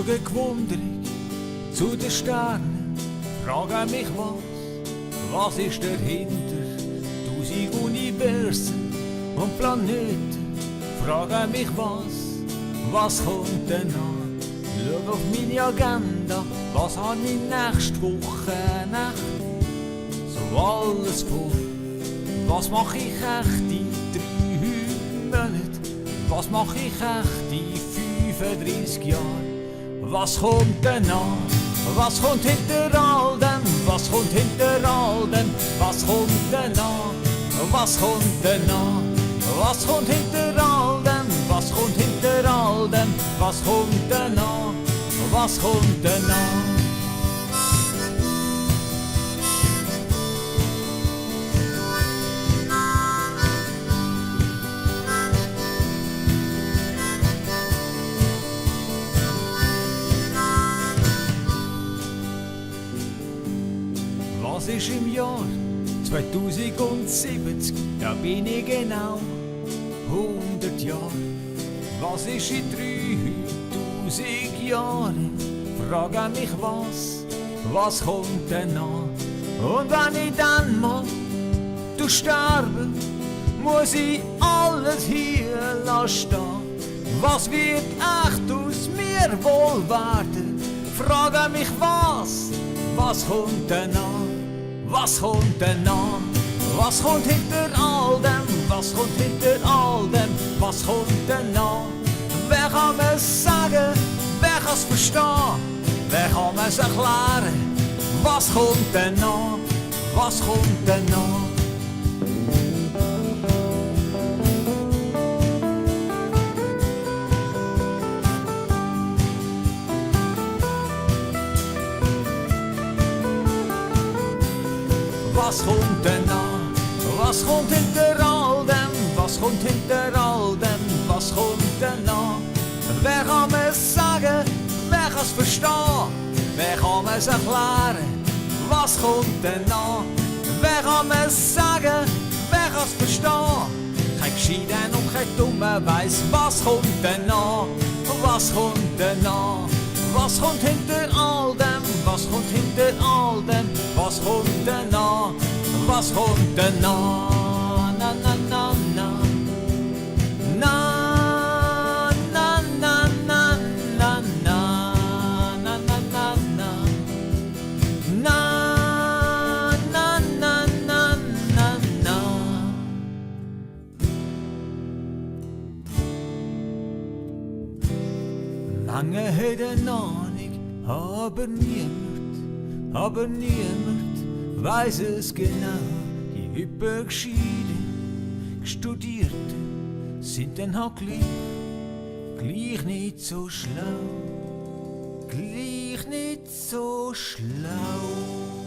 schaue gewundrig zu den Sternen, frage mich was ist dahinter? 1000 Universen und Planeten, frage mich was kommt denn an? Schau auf meine Agenda, was habe ich nächste Woche Nacht? So alles vor, was mache ich echt in 3 Monaten? Was mache ich echt in 35 Jahren? Was kommt denn an? Was kommt hinter all dem? Was kommt hinter all dem? Was kommt denn an? Was kommt denn an? Was kommt hinter all dem? Was kommt hinter all dem? Was kommt denn an? Was kommt denn an? Was ist im Jahr 2070? Da bin ich genau 100 Jahre. Was ist in 3000 Jahren? Frage mich was kommt denn an? Und wenn ich dann mal sterbe, muss ich alles hier lassen. Was wird echt aus mir wohl werden? Frage mich was kommt denn an? Was kommt denn an? Was kommt hinter all dem? Was kommt hinter all dem? Was kommt denn an? Wer kann mir's sagen? Wer kann's verstehen? Wer kann mir's erklären? Was kommt denn an? Was kommt denn an? Was kommt denn an? Was kommt hinter all dem? Was kommt hinter all dem? Was kommt denn an? Wer kann mir's sagen? Wer kann's verstehen? Wer kann mir's erklären? Was kommt denn an? Wer kann mir's sagen? Wer kann's verstehen? Kein Gescheiten und kein Dummer weiss, was kommt denn an? Was kommt denn an? Was kommt hinter all dem? Was kommt hinter all dem? Was kommt denn an? Was kommt denn an? Na na na na. Na na na na na na na na na na. Na na na na na na. Mange hat eine Ahnung, aber niemand weiß es genau. Die Hypergescheiden, Studierten sind dann halt gleich nicht so schlau. Gleich nicht so schlau.